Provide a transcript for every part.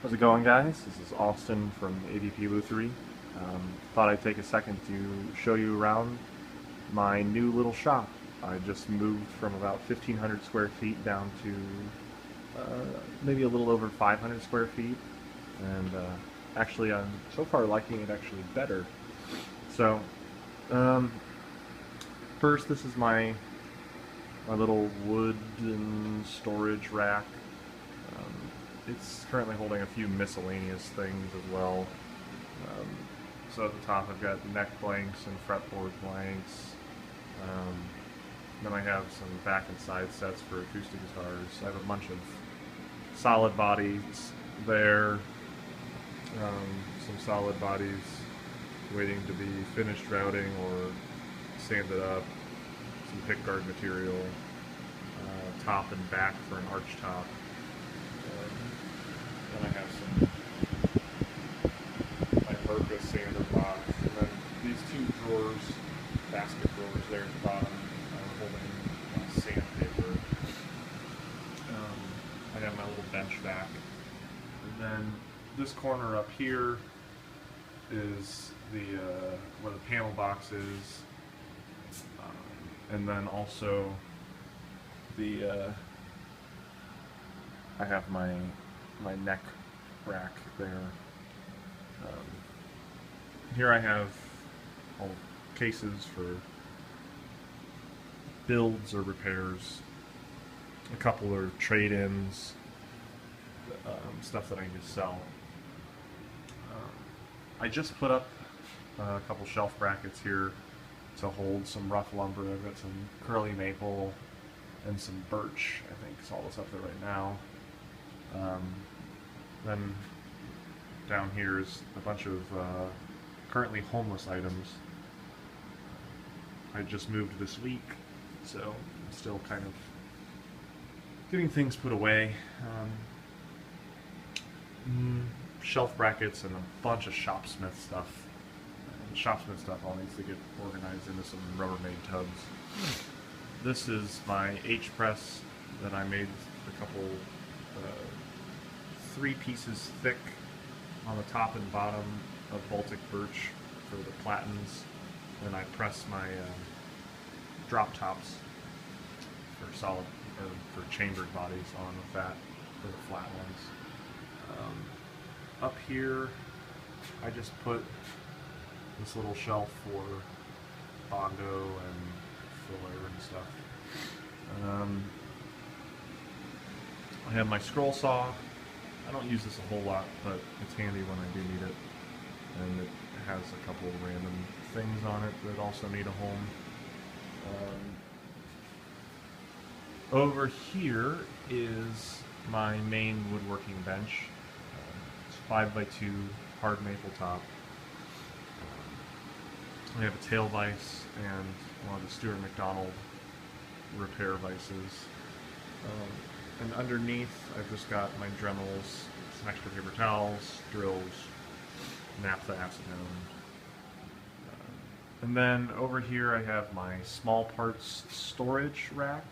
How's it going, guys? This is Austin from AVP Luthery. Thought I'd take a second to show you around my new little shop. I just moved from about 1,500 square feet down to maybe a little over 500 square feet, and actually I'm so far liking it actually better. So, um, first, this is my little wooden storage rack. Um, it's currently holding a few miscellaneous things as well. Um, so at the top I've got neck blanks and fretboard blanks. Um, then I have some back and side sets for acoustic guitars. I have a bunch of solid bodies there, some solid bodies waiting to be finished routing or sanded up, some pickguard material, top and back for an arch top. Then I have some my Merca sander box, and then these two drawers, basket drawers there at the bottom, holding sandpaper. I have my little bench back, and then this corner up here is the where the panel box is, and then also the I have my neck rack there. Here I have all cases for builds or repairs. A couple are trade-ins, stuff that I need to sell. I just put up a couple shelf brackets here to hold some rough lumber. I've got some curly maple and some birch, I think, is all that's up there right now. Then down here is a bunch of currently homeless items. I just moved this week, so I'm still kind of getting things put away. Shelf brackets and a bunch of Shopsmith stuff. The Shopsmith stuff all needs to get organized into some Rubbermaid tubs. This is my H-press that I made a couple, 3 pieces thick on the top and bottom of Baltic birch for the platens. Then I press my drop tops for solid or for chambered bodies on with that for the flat ones. Up here, I just put this little shelf for Bondo and filler and stuff. I have my scroll saw. I don't use this a whole lot, but it's handy when I do need it. And it has a couple of random things on it that also need a home. Over here is my main woodworking bench. It's 5x2 hard maple top. I have a tail vise and one of the Stuart McDonald repair vices. And underneath, I've just got my Dremels, some extra paper towels, drills, naphtha acetone. And then over here I have my small parts storage rack.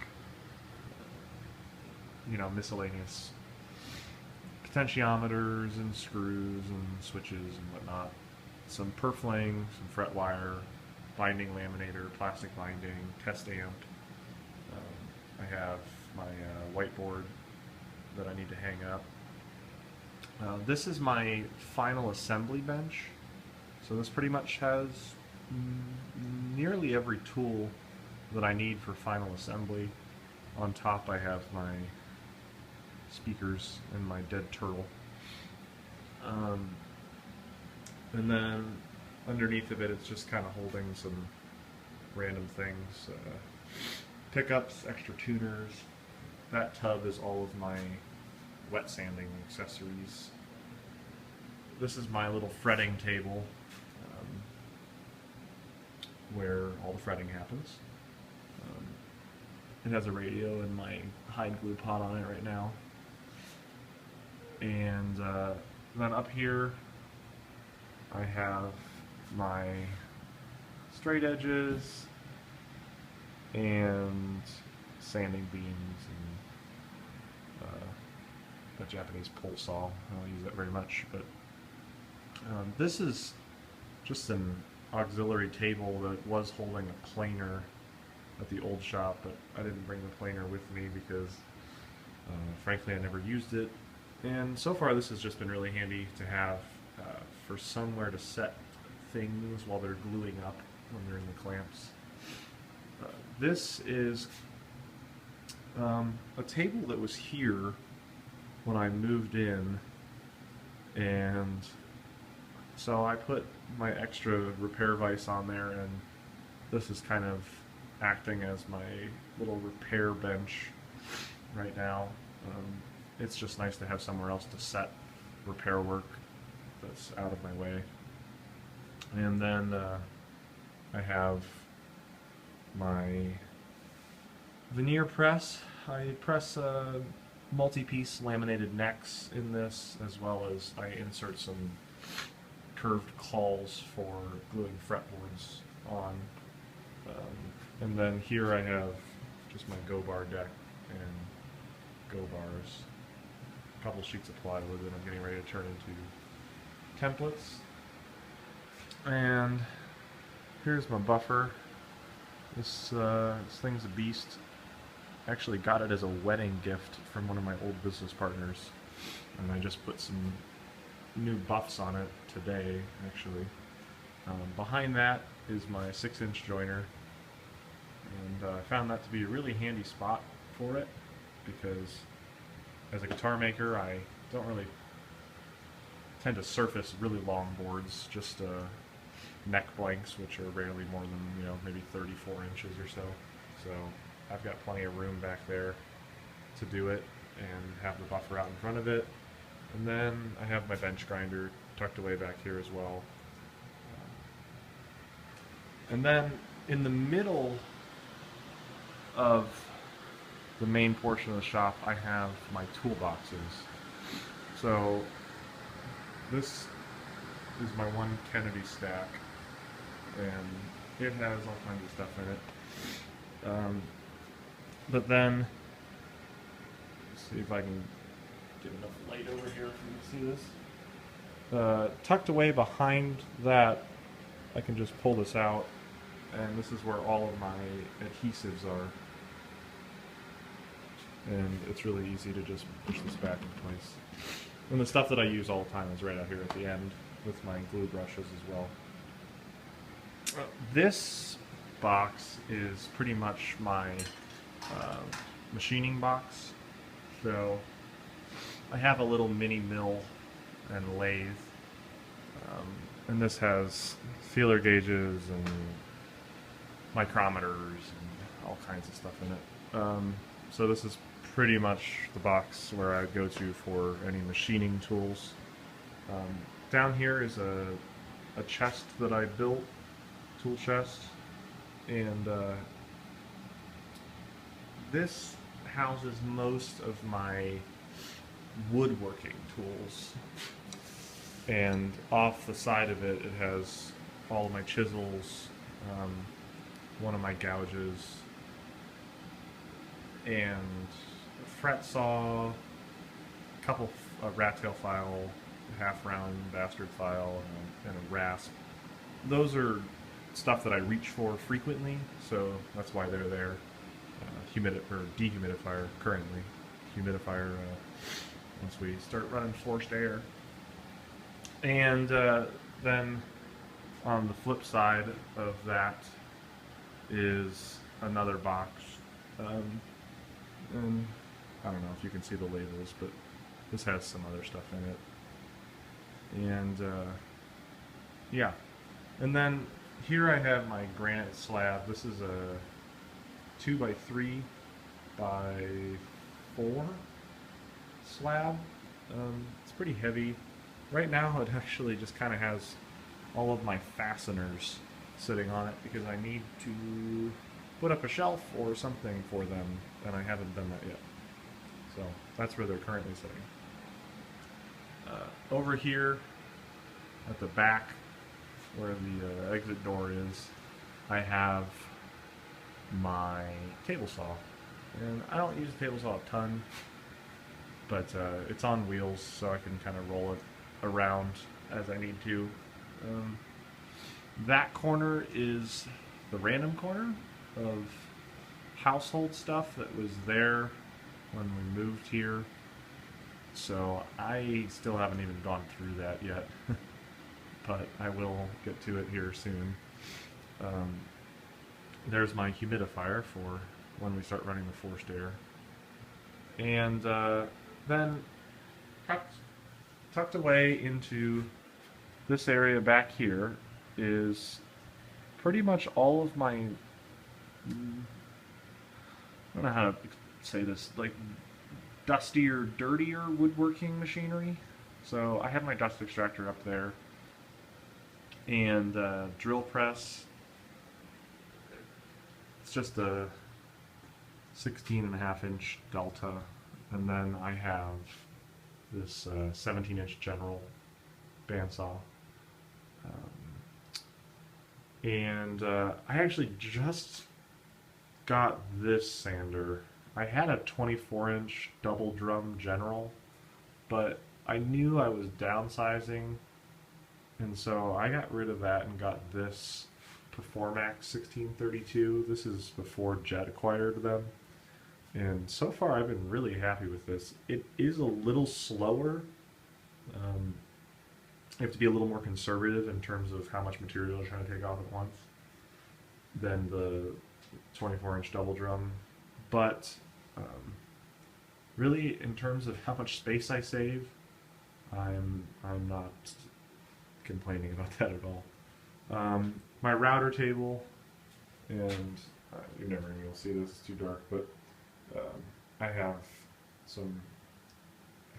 You know, miscellaneous potentiometers and screws and switches and whatnot. Some purfling, some fret wire, binding laminator, plastic binding, test amp. I have my whiteboard that I need to hang up. This is my final assembly bench. So this pretty much has nearly every tool that I need for final assembly. On top I have my speakers and my dead turtle. And then underneath of it, it's just kind of holding some random things. Pickups, extra tuners. That tub is all of my wet sanding accessories. This is my little fretting table where all the fretting happens. It has a radio and my hide glue pot on it right now. And then up here I have my straight edges and sanding beams and a Japanese pole saw. I don't use that very much, but this is just an auxiliary table that was holding a planer at the old shop, but I didn't bring the planer with me because frankly I never used it. And so far this has just been really handy to have for somewhere to set things while they're gluing up when they're in the clamps. This is a table that was here when I moved in, and so I put my extra repair vise on there, and this is kind of acting as my little repair bench right now. It's just nice to have somewhere else to set repair work that's out of my way. And then I have my veneer press. I press multi-piece laminated necks in this, as well as I insert some curved cauls for gluing fretboards on. And then here I have just my Go Bar deck and Go Bars, a couple sheets of plywood that I'm getting ready to turn into templates. And here's my buffer. This thing's a beast. I actually got it as a wedding gift from one of my old business partners, and I just put some new buffs on it today, actually. Behind that is my 6-inch joiner, and I found that to be a really handy spot for it, because as a guitar maker I don't really tend to surface really long boards, just neck blanks, which are rarely more than, maybe 34 inches or so. So I've got plenty of room back there to do it and have the buffer out in front of it. And then I have my bench grinder tucked away back here as well. And then in the middle of the main portion of the shop, I have my toolboxes. So this is my one Kennedy stack, and it has all kinds of stuff in it. But then, let's see if I can get enough light over here for you to see this. Tucked away behind that, I can just pull this out, and this is where all of my adhesives are. And it's really easy to just push this back in place. And the stuff that I use all the time is right out here at the end with my glue brushes as well. This box is pretty much my machining box. So I have a little mini mill and lathe, and this has feeler gauges and micrometers and all kinds of stuff in it. So this is pretty much the box where I go to for any machining tools. Down here is a chest that I built, tool chest, and this houses most of my woodworking tools, and off the side of it, it has all of my chisels, one of my gouges, and a fret saw, a couple rat tail file, half round bastard file, and a rasp. Those are stuff that I reach for frequently, so that's why they're there. Dehumidifier currently. Humidifier once we start running forced air. And then on the flip side of that is another box. And I don't know if you can see the labels, but this has some other stuff in it. And yeah. And then here I have my granite slab. This is a 2x3 by 4 slab. It's pretty heavy. Right now it actually just kind of has all of my fasteners sitting on it because I need to put up a shelf or something for them, and I haven't done that yet. So that's where they're currently sitting. Over here at the back where the exit door is, I have my table saw. And I don't use the table saw a ton. but it's on wheels, so I can kind of roll it around as I need to. Um, that corner is the random corner of household stuff that was there when we moved here. So I still haven't even gone through that yet, but I will get to it here soon. Um, there's my humidifier for when we start running the forced air. And then tucked away into this area back here is pretty much all of my, I don't know how to say this, like dustier, dirtier woodworking machinery. So I have my dust extractor up there, and drill press. It's just a 16.5-inch Delta, and then I have this 17-inch General bandsaw. And I actually just got this sander. I had a 24-inch double drum General, but I knew I was downsizing, and so I got rid of that and got this Performax 1632. This is before Jet acquired them, and so far I've been really happy with this. It is a little slower. You have to be a little more conservative in terms of how much material you're trying to take off at once than the 24-inch double drum, but really, in terms of how much space I save, I'm not complaining about that at all. My router table, and you're never going to be able to see this, it's too dark, but I have some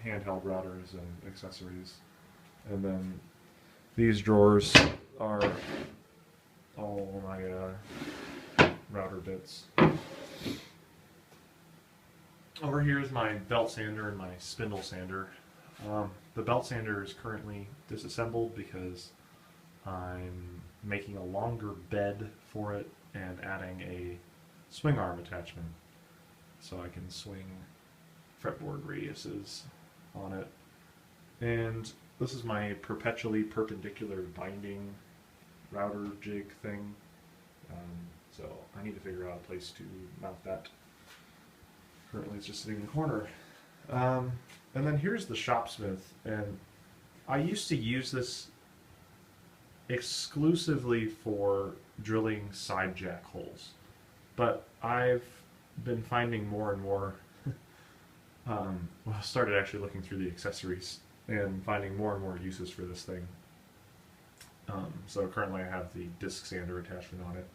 handheld routers and accessories. And then these drawers are all my router bits. Over here is my belt sander and my spindle sander. The belt sander is currently disassembled because I'm making a longer bed for it and adding a swing arm attachment so I can swing fretboard radiuses on it. And this is my perpetually perpendicular binding router jig thing. So I need to figure out a place to mount that. Currently it's just sitting in the corner. And then here's the Shopsmith, and I used to use this exclusively for drilling side jack holes, but I've been finding more and more, well, I started actually looking through the accessories and finding more and more uses for this thing. So currently I have the disc sander attachment on it,